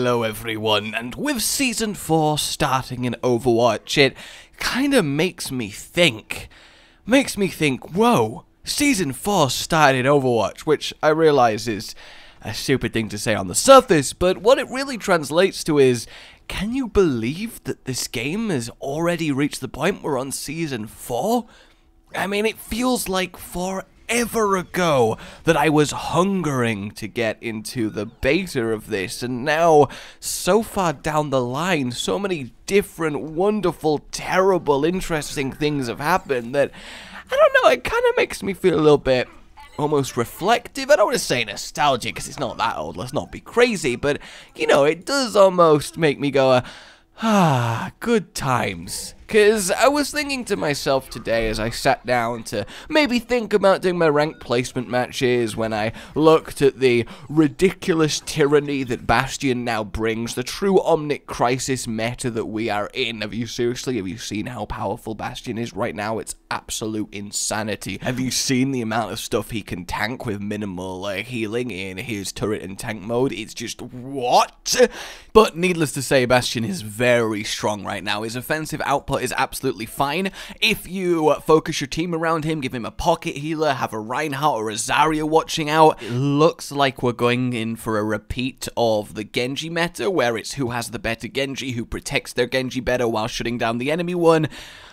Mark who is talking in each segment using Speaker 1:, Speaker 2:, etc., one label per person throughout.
Speaker 1: Hello everyone, and with Season 4 starting in Overwatch, it kinda makes me think, whoa, Season 4 started in Overwatch, which I realize is a stupid thing to say on the surface, but what it really translates to is, can you believe that this game has already reached the point we're on Season 4? I mean, it feels like forever ago that I was hungering to get into the beta of this, and now, so far down the line, so many different, wonderful, terrible, interesting things have happened that, I don't know, it kind of makes me feel a little bit almost reflective. I don't want to say nostalgic, because it's not that old, let's not be crazy, but, you know, it does almost make me go, good times. Because I was thinking to myself today as I sat down to maybe think about doing my rank placement matches, when I looked at the ridiculous tyranny that Bastion now brings, the true Omnic crisis meta that we are in. Have you seen how powerful Bastion is right now? It's absolute insanity. Have you seen the amount of stuff he can tank with minimal healing in his turret and tank mode? It's just, what? But needless to say, Bastion is very strong right now. His offensive output is absolutely fine. If you focus your team around him, give him a pocket healer, have a Reinhardt or a Zarya watching out, it looks like we're going in for a repeat of the Genji meta, where it's who has the better Genji, who protects their Genji better while shutting down the enemy one,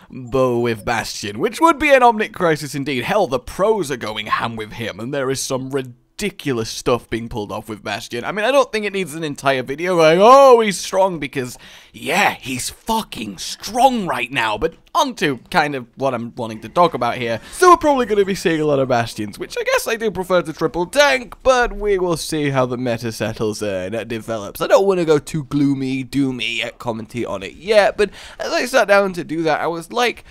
Speaker 1: but with Bastion, which would be an Omnic crisis indeed. Hell, the pros are going ham with him, and there is some ridiculous stuff being pulled off with Bastion. I mean, I don't think it needs an entire video like, oh, he's strong, because, yeah, he's fucking strong right now, but onto kind of what I'm wanting to talk about here. So we're probably going to be seeing a lot of Bastions, which I guess I do prefer to triple tank, but we will see how the meta settles and develops. I don't want to go too gloomy, doomy, commentate on it yet, but as I sat down to do that, I was like,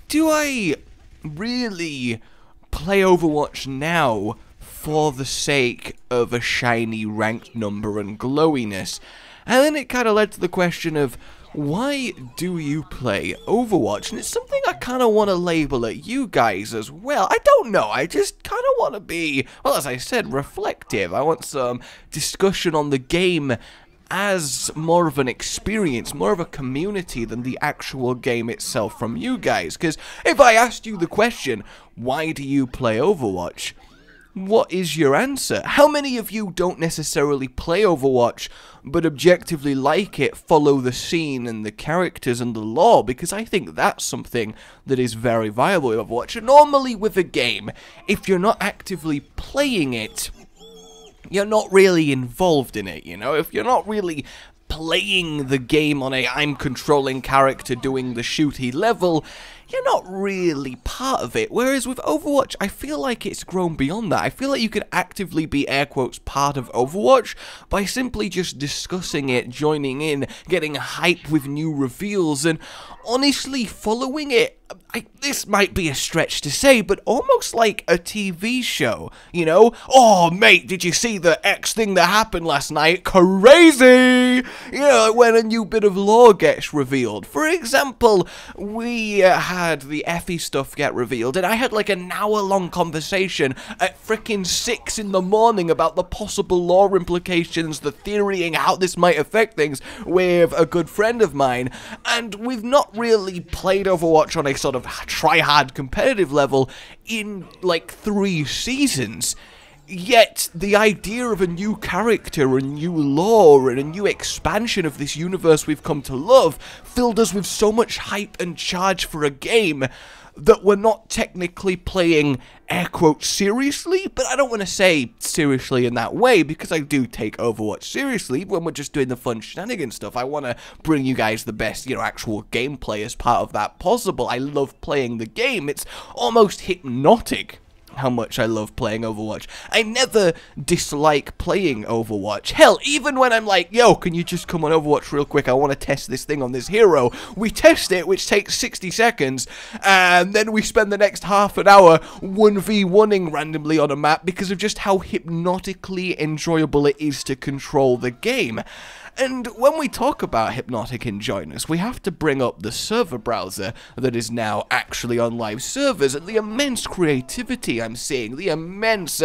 Speaker 1: do I really play Overwatch now for the sake of a shiny ranked number and glowiness? And then it kind of led to the question of, why do you play Overwatch? And it's something I kind of want to label at you guys as well. I don't know, I just kind of want to be, well, as I said, reflective. I want some discussion on the game as more of an experience, more of a community than the actual game itself from you guys. Because if I asked you the question, why do you play Overwatch? What is your answer? How many of you don't necessarily play Overwatch, but objectively like it, follow the scene and the characters and the lore? Because I think that's something that is very viable with Overwatch. And normally with a game, if you're not actively playing it, you're not really involved in it, you know? If you're not really playing the game on a I'm controlling character doing the shooty level, you're not really part of it. Whereas with Overwatch, I feel like it's grown beyond that. I feel like you could actively be, air quotes, part of Overwatch by simply just discussing it, joining in, getting hype with new reveals, and honestly following it. This might be a stretch to say, but almost like a TV show, you know? Oh, mate, did you see the X thing that happened last night? Crazy! You know, when a new bit of lore gets revealed. For example, we had the Effie stuff get revealed, and I had like an hour-long conversation at frickin' 6 in the morning about the possible lore implications, the theorying, how this might affect things with a good friend of mine, and we've not really played Overwatch on a sort of try-hard competitive level in like 3 seasons. Yet, the idea of a new character, a new lore, and a new expansion of this universe we've come to love filled us with so much hype and charge for a game that we're not technically playing, air quotes, seriously, but I don't want to say seriously in that way, because I do take Overwatch seriously when we're just doing the fun shenanigans stuff. I want to bring you guys the best, you know, actual gameplay as part of that possible. I love playing the game. It's almost hypnotic how much I love playing Overwatch. I never dislike playing Overwatch. Hell, even when I'm like, yo, can you just come on Overwatch real quick? I want to test this thing on this hero. We test it, which takes 60 seconds, and then we spend the next half an hour 1v1ing randomly on a map because of just how hypnotically enjoyable it is to control the game. And when we talk about hypnotic enjoyness, we have to bring up the server browser that is now actually on live servers, and the immense creativity I'm seeing, the immense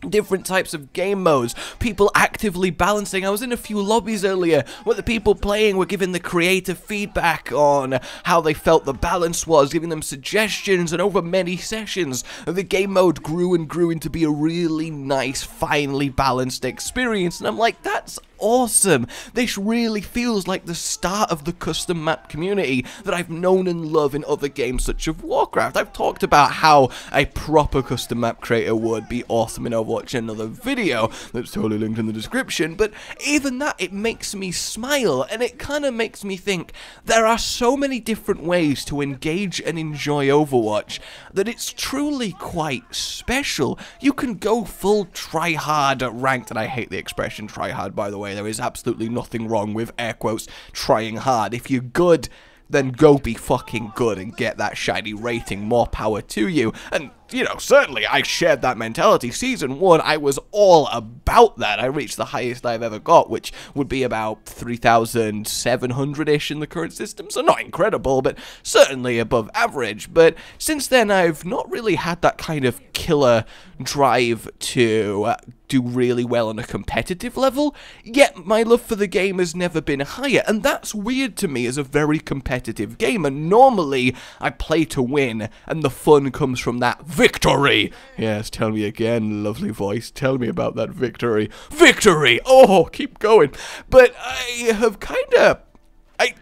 Speaker 1: different types of game modes, people actively balancing. I was in a few lobbies earlier where the people playing were giving the creative feedback on how they felt the balance was, giving them suggestions, and over many sessions the game mode grew and grew into be a really nice, finely balanced experience, and I'm like, that's awesome. This really feels like the start of the custom map community that I've known and love in other games such as Warcraft. I've talked about how a proper custom map creator would be awesome in Overwatch in another video that's totally linked in the description, but even that, it makes me smile, and it kind of makes me think there are so many different ways to engage and enjoy Overwatch that it's truly quite special. You can go full try-hard ranked, and I hate the expression try-hard, by the way. There is absolutely nothing wrong with, air quotes, trying hard. If you're good, then go be fucking good and get that shiny rating. More power to you. And, you know, certainly I shared that mentality. Season 1, I was all about that. I reached the highest I've ever got, which would be about 3,700-ish in the current system. So not incredible, but certainly above average. But since then, I've not really had that kind of killer drive to do really well on a competitive level, yet my love for the game has never been higher, and that's weird to me as a very competitive gamer. Normally, I play to win, and the fun comes from that victory. Yes, tell me again, lovely voice, tell me about that victory. Victory! Oh, keep going. But I have kinda...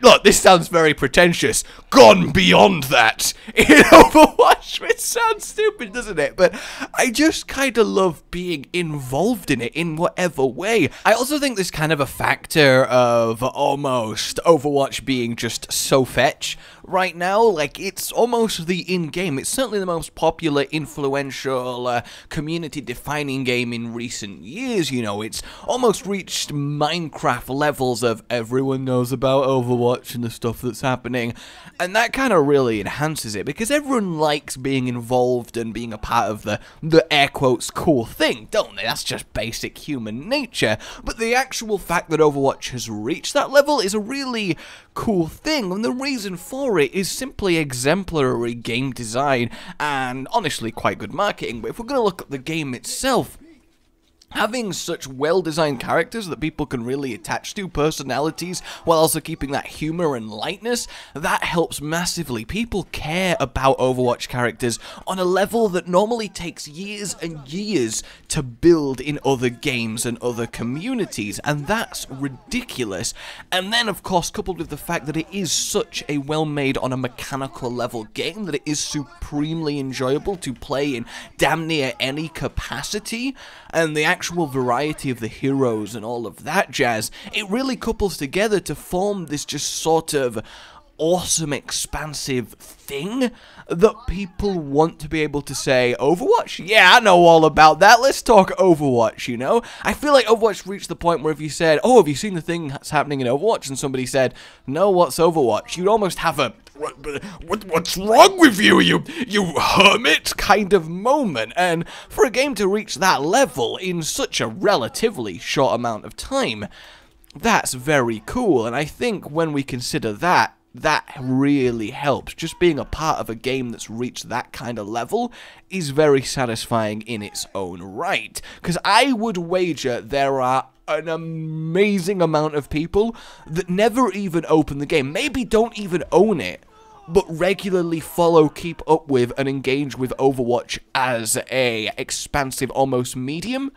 Speaker 1: look, this sounds very pretentious. Gone beyond that in Overwatch, which sounds stupid, doesn't it? But I just kind of love being involved in it in whatever way. I also think there's kind of a factor of almost Overwatch being just so fetch right now. Like, it's almost the in-game. It's certainly the most popular, influential, community-defining game in recent years, you know. It's almost reached Minecraft levels of everyone knows about Overwatch and the stuff that's happening, and that kind of really enhances it, because everyone likes being involved and being a part of the air quotes cool thing, don't they? That's just basic human nature. But the actual fact that Overwatch has reached that level is a really cool thing, and the reason for it is simply exemplary game design and honestly quite good marketing. But if we're going to look at the game itself, having such well-designed characters that people can really attach to, personalities, while also keeping that humor and lightness, that helps massively. People care about Overwatch characters on a level that normally takes years and years to build in other games and other communities, and that's ridiculous. And then, of course, coupled with the fact that it is such a well-made on a mechanical level game, that it is supremely enjoyable to play in damn near any capacity, and the actual variety of the heroes and all of that jazz, it really couples together to form this just sort of awesome, expansive thing that people want to be able to say, Overwatch? Yeah, I know all about that. Let's talk Overwatch, you know? I feel like Overwatch reached the point where if you said, oh, have you seen the thing that's happening in Overwatch? And somebody said, no, what's Overwatch? You'd almost have a, what's wrong with you, you hermit kind of moment. And for a game to reach that level in such a relatively short amount of time, that's very cool. And I think when we consider that, that really helps. Just being a part of a game that's reached that kind of level is very satisfying in its own right. Because I would wager there are an amazing amount of people that never even open the game, maybe don't even own it, but regularly follow, keep up with, and engage with Overwatch as a expansive, almost medium,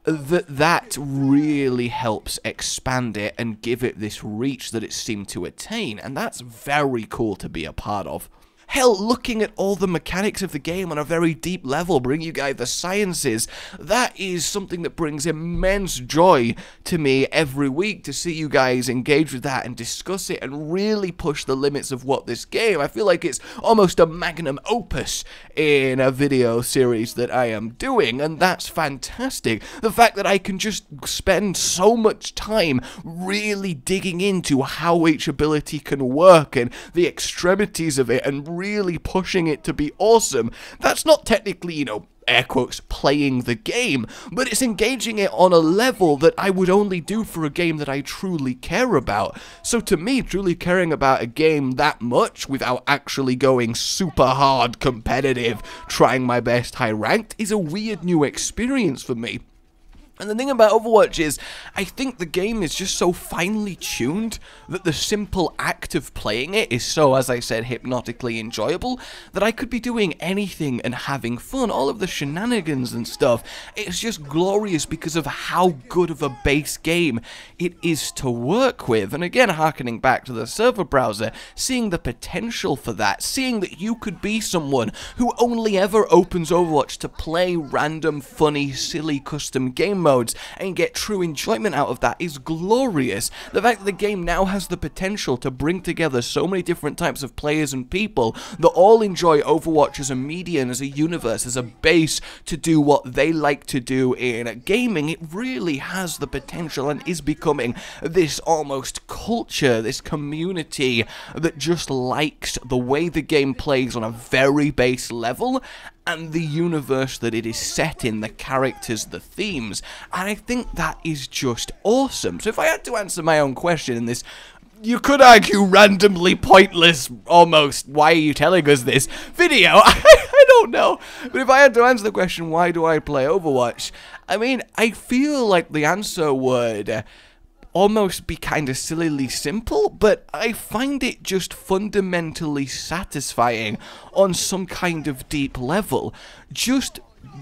Speaker 1: that really helps expand it and give it this reach that it seemed to attain, and that's very cool to be a part of. Hell, looking at all the mechanics of the game on a very deep level, bring you guys the sciences, that is something that brings immense joy to me every week, to see you guys engage with that and discuss it and really push the limits of what this game, I feel like it's almost a magnum opus in a video series that I am doing, and that's fantastic. The fact that I can just spend so much time really digging into how each ability can work and the extremities of it, and really pushing it to be awesome. That's not technically, you know, air quotes, playing the game, but it's engaging it on a level that I would only do for a game that I truly care about. So to me, truly caring about a game that much without actually going super hard competitive, trying my best high ranked, is a weird new experience for me. And the thing about Overwatch is, I think the game is just so finely tuned that the simple act of playing it is so, as I said, hypnotically enjoyable, that I could be doing anything and having fun. All of the shenanigans and stuff, it's just glorious because of how good of a base game it is to work with. And again, harkening back to the server browser, seeing the potential for that, seeing that you could be someone who only ever opens Overwatch to play random, funny, silly custom game modes and get true enjoyment out of that is glorious. The fact that the game now has the potential to bring together so many different types of players and people that all enjoy Overwatch as a media and as a universe, as a base to do what they like to do in gaming, it really has the potential and is becoming this almost culture, this community that just likes the way the game plays on a very base level, and the universe that it is set in, the characters, the themes, and I think that is just awesome. So if I had to answer my own question in this, you could argue randomly pointless, almost, why are you telling us this video? I don't know, but if I had to answer the question, why do I play Overwatch? I mean, I feel like the answer would almost be kind of sillily simple, but I find it just fundamentally satisfying on some kind of deep level. Just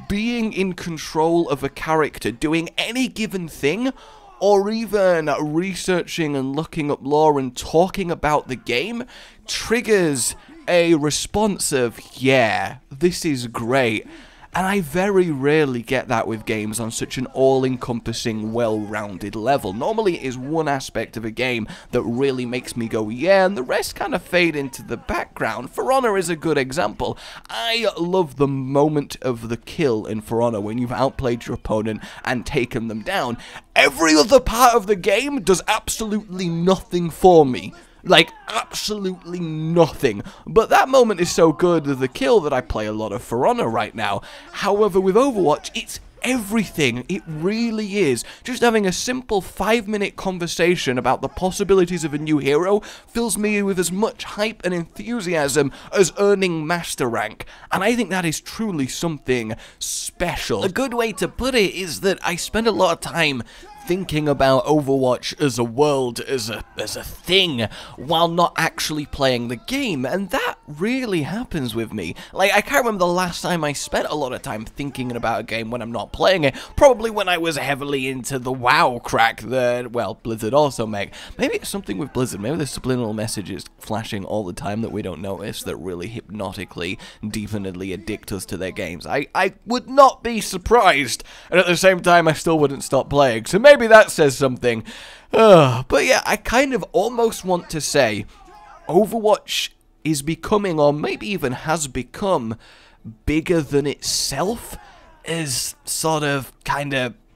Speaker 1: being in control of a character, doing any given thing, or even researching and looking up lore and talking about the game, triggers a response of, yeah, this is great. And I very rarely get that with games on such an all-encompassing, well-rounded level. Normally it is one aspect of a game that really makes me go, yeah, and the rest kind of fade into the background. For Honor is a good example. I love the moment of the kill in For Honor when you've outplayed your opponent and taken them down. Every other part of the game does absolutely nothing for me. Like, absolutely nothing. But that moment is so good with the kill that I play a lot of For Honor right now. However, with Overwatch, it's everything. It really is. Just having a simple 5-minute conversation about the possibilities of a new hero fills me with as much hype and enthusiasm as earning master rank. And I think that is truly something special. A good way to put it is that I spend a lot of time thinking about Overwatch as a world, as a thing, while not actually playing the game, and that really happens with me. Like, I can't remember the last time I spent a lot of time thinking about a game when I'm not playing it, probably when I was heavily into the WoW crack that, well, Blizzard also make. Maybe it's something with Blizzard, maybe there's subliminal messages flashing all the time that we don't notice that really hypnotically, definitely addict us to their games. I would not be surprised, and at the same time I still wouldn't stop playing, so maybe that says something. But yeah, I kind of almost want to say Overwatch is becoming, or maybe even has become, bigger than itself. Is sort of,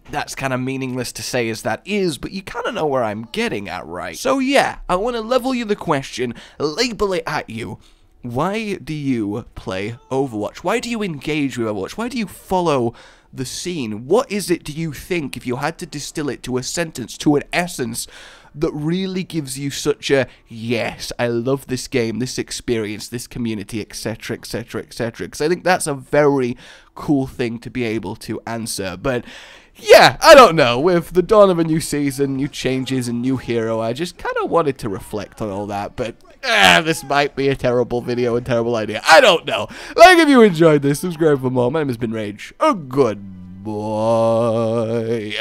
Speaker 1: that's kind of meaningless to say as that is, but you kind of know where I'm getting at, right? So yeah, I want to level you the question, label it at you. Why do you play Overwatch? Why do you engage with Overwatch? Why do you follow the scene? What is it, do you think, if you had to distill it to a sentence, to an essence, that really gives you such a, yes, I love this game, this experience, this community, etc, etc, etc? Because I think that's a very cool thing to be able to answer. But yeah, I don't know, with the dawn of a new season, new changes, and new hero, I just kind of wanted to reflect on all that, but this might be a terrible video and terrible idea. I don't know. Like, if you enjoyed this, subscribe for more. My name has been Rage. A good boy.